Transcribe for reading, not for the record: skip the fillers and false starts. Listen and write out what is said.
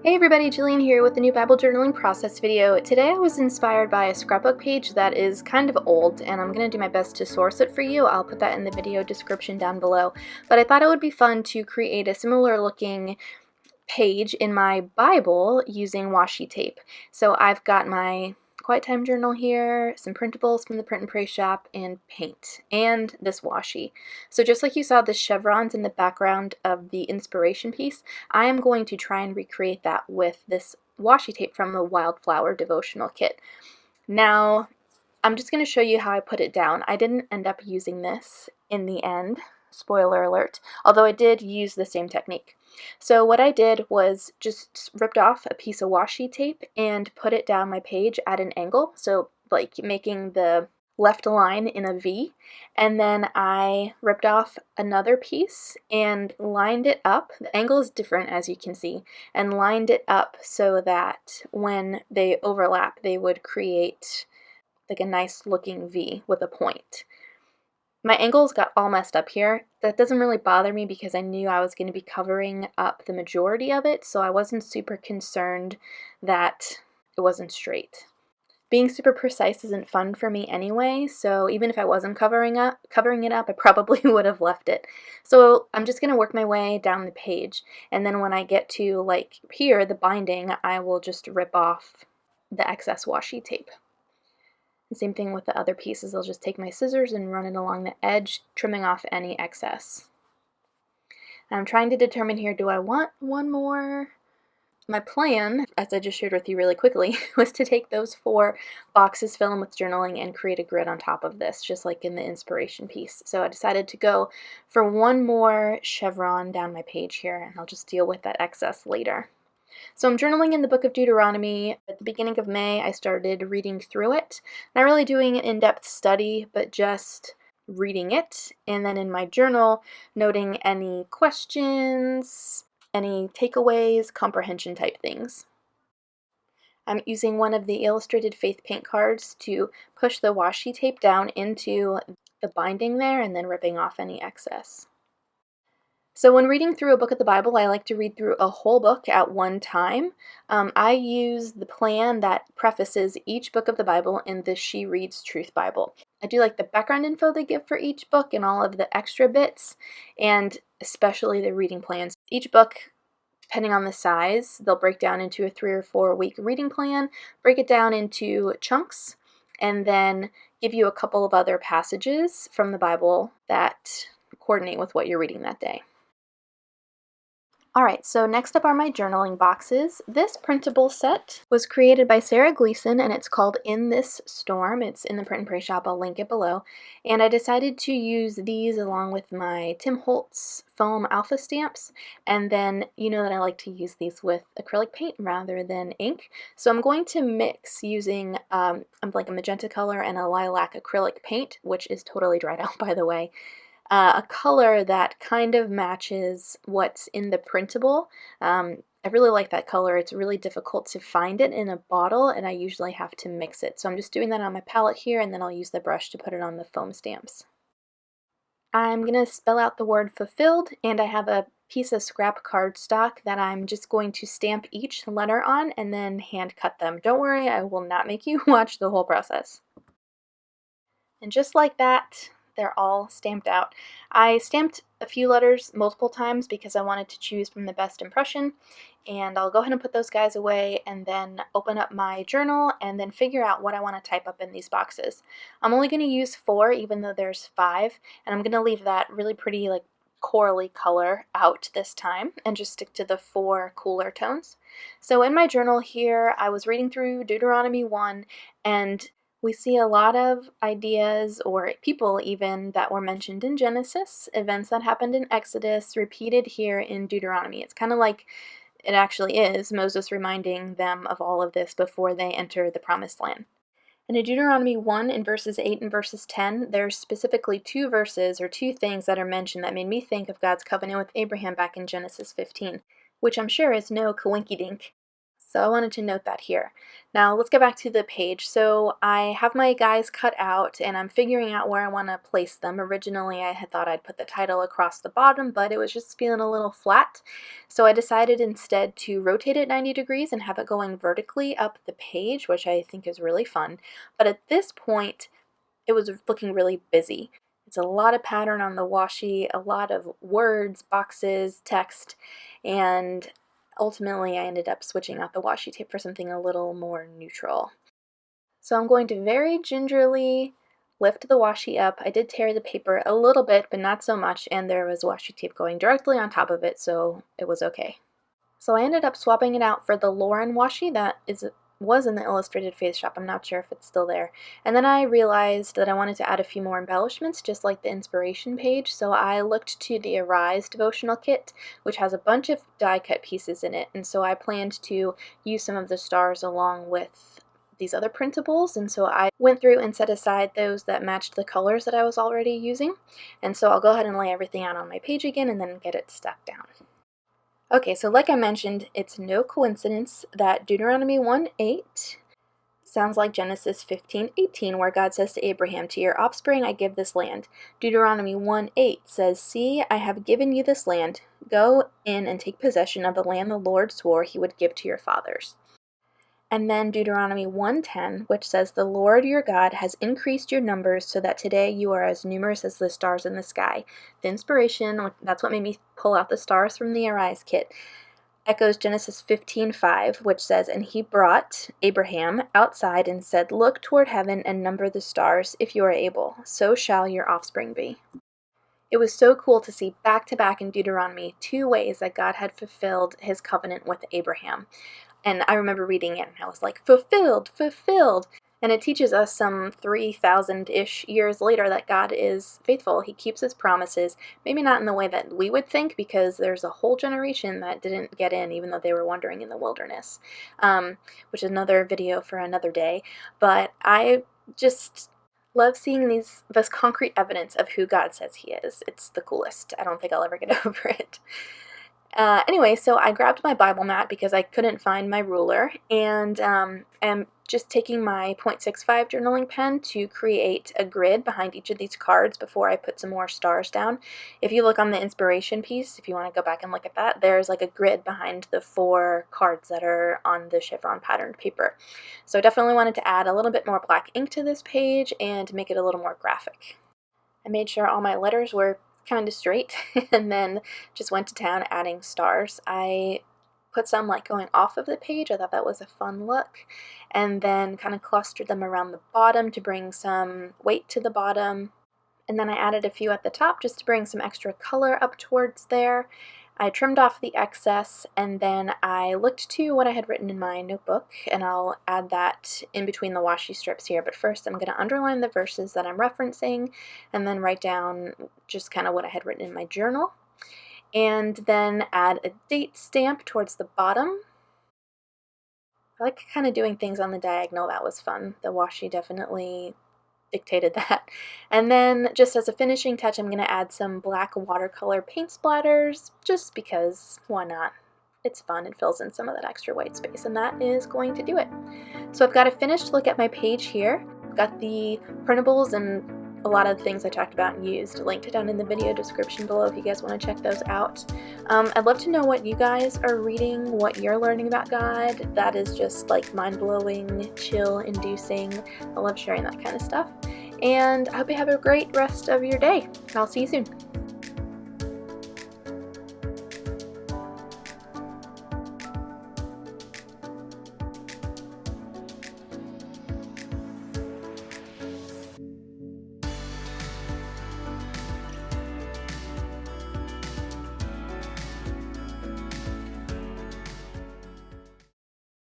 Hey everybody, Jillian here with a new Bible journaling process video. Today I was inspired by a scrapbook page that is kind of old, and I'm going to do my best to source it for you. I'll put that in the video description down below. But I thought it would be fun to create a similar looking page in my Bible using washi tape. So I've got my quiet time journal here, some printables from the print and pray shop, and paint, and this washi. So just like you saw the chevrons in the background of the inspiration piece, I am going to try and recreate that with this washi tape from the Wildflower devotional kit. Now, I'm just going to show you how I put it down. I didn't end up using this in the end, spoiler alert, although I did use the same technique. So what I did was just ripped off a piece of washi tape and put it down my page at an angle, so like making the left line in a V, and then I ripped off another piece and lined it up. The angle is different, as you can see, and lined it up so that when they overlap they would create like a nice looking V with a point. My angles got all messed up here. That doesn't really bother me because I knew I was going to be covering up the majority of it, so I wasn't super concerned that it wasn't straight. Being super precise isn't fun for me anyway, so even if I wasn't covering it up, I probably would have left it. So I'm just going to work my way down the page, and then when I get to like here, the binding, I will just rip off the excess washi tape. The same thing with the other pieces. I'll just take my scissors and run it along the edge, trimming off any excess. I'm trying to determine here, do I want one more? My plan, as I just shared with you really quickly, was to take those 4 boxes, fill them with journaling, and create a grid on top of this, just like in the inspiration piece. So I decided to go for one more chevron down my page here, and I'll just deal with that excess later. So I'm journaling in the book of Deuteronomy. At the beginning of May, I started reading through it. Not really doing an in-depth study, but just reading it. And then in my journal, noting any questions, any takeaways, comprehension type things. I'm using one of the illustrated faith paint cards to push the washi tape down into the binding there and then ripping off any excess. So when reading through a book of the Bible, I like to read through a whole book at one time. I use the plan that prefaces each book of the Bible in the She Reads Truth Bible. I do like the background info they give for each book and all of the extra bits, and especially the reading plans. Each book, depending on the size, they'll break down into a 3 or 4 week reading plan, break it down into chunks, and then give you a couple of other passages from the Bible that coordinate with what you're reading that day. Alright, so next up are my journaling boxes. This printable set was created by Sarah Gleason, and it's called In This Storm. It's in the print and pray shop. I'll link it below. And I decided to use these along with my Tim Holtz foam alpha stamps, and then you know that I like to use these with acrylic paint rather than ink. So I'm going to mix using like a magenta color and a lilac acrylic paint, which is totally dried out, by the way. A color that kind of matches what's in the printable. I really like that color. It's really difficult to find it in a bottle, and I usually have to mix it. So I'm just doing that on my palette here, and then I'll use the brush to put it on the foam stamps. I'm going to spell out the word fulfilled, and I have a piece of scrap cardstock that I'm just going to stamp each letter on and then hand cut them. Don't worry, I will not make you watch the whole process. And just like that, they're all stamped out. I stamped a few letters multiple times because I wanted to choose from the best impression, and I'll go ahead and put those guys away and then open up my journal and then figure out what I want to type up in these boxes. I'm only going to use 4 even though there's 5, and I'm going to leave that really pretty like corally color out this time and just stick to the 4 cooler tones. So in my journal here, I was reading through Deuteronomy 1, and we see a lot of ideas or people even that were mentioned in Genesis, events that happened in Exodus, repeated here in Deuteronomy. It's kind of like it actually is Moses reminding them of all of this before they enter the Promised Land. And in Deuteronomy 1 in verses 8 and verses 10, there's specifically 2 verses or 2 things that are mentioned that made me think of God's covenant with Abraham back in Genesis 15, which I'm sure is no coinkydink. So I wanted to note that here. Now let's get back to the page. So I have my guys cut out and I'm figuring out where I want to place them. Originally I had thought I'd put the title across the bottom, but it was just feeling a little flat. So I decided instead to rotate it 90 degrees and have it going vertically up the page, which I think is really fun. But at this point, it was looking really busy. It's a lot of pattern on the washi, a lot of words, boxes, text, and ultimately I ended up switching out the washi tape for something a little more neutral. So I'm going to very gingerly lift the washi up. I did tear the paper a little bit, but not so much, and there was washi tape going directly on top of it, so it was okay. So I ended up swapping it out for the Lauren washi that was in the Illustrated Faith shop. I'm not sure if it's still there. And then I realized that I wanted to add a few more embellishments, just like the inspiration page, so I looked to the Arise devotional kit, which has a bunch of die-cut pieces in it, and so I planned to use some of the stars along with these other printables, and so I went through and set aside those that matched the colors that I was already using. And so I'll go ahead and lay everything out on my page again and then get it stuck down. Okay, so like I mentioned, it's no coincidence that Deuteronomy 1:8 sounds like Genesis 15:18, where God says to Abraham, "To your offspring I give this land." Deuteronomy 1:8 says, "See, I have given you this land. Go in and take possession of the land the Lord swore he would give to your fathers." And then Deuteronomy 1:10, which says, "The Lord your God has increased your numbers so that today you are as numerous as the stars in the sky." The inspiration, that's what made me pull out the stars from the Arise kit, echoes Genesis 15:5, which says, "And he brought Abraham outside and said, 'Look toward heaven and number the stars, if you are able. So shall your offspring be.'" It was so cool to see back to back in Deuteronomy 2 ways that God had fulfilled his covenant with Abraham. And I remember reading it and I was like, fulfilled, fulfilled. And it teaches us some 3,000-ish years later that God is faithful. He keeps his promises, maybe not in the way that we would think, because there's a whole generation that didn't get in, even though they were wandering in the wilderness, which is another video for another day. But I just love seeing this concrete evidence of who God says he is. It's the coolest. I don't think I'll ever get over it. Anyway, so I grabbed my Bible mat because I couldn't find my ruler, and am just taking my .65 journaling pen to create a grid behind each of these cards before I put some more stars down. If you look on the inspiration piece, if you want to go back and look at that, there's like a grid behind the 4 cards that are on the chevron patterned paper. So I definitely wanted to add a little bit more black ink to this page and make it a little more graphic. I made sure all my letters were kind of straight and then just went to town adding stars. I put some like going off of the page. I thought that was a fun look, and then kind of clustered them around the bottom to bring some weight to the bottom, and then I added a few at the top just to bring some extra color up towards there. I trimmed off the excess, and then I looked to what I had written in my notebook, and I'll add that in between the washi strips here. But first I'm going to underline the verses that I'm referencing, and then write down just kind of what I had written in my journal, and then add a date stamp towards the bottom. I like kind of doing things on the diagonal. That was fun. The washi definitely dictated that. And then just as a finishing touch, I'm going to add some black watercolor paint splatters, just because, why not? It's fun. It fills in some of that extra white space, and that is going to do it. So I've got a finished look at my page here. I've got the printables and a lot of the things I talked about and used linked down in the video description below if you guys want to check those out. I'd love to know what you guys are reading, what you're learning about God. That is just like mind-blowing, chill-inducing. I love sharing that kind of stuff. And I hope you have a great rest of your day. I'll see you soon.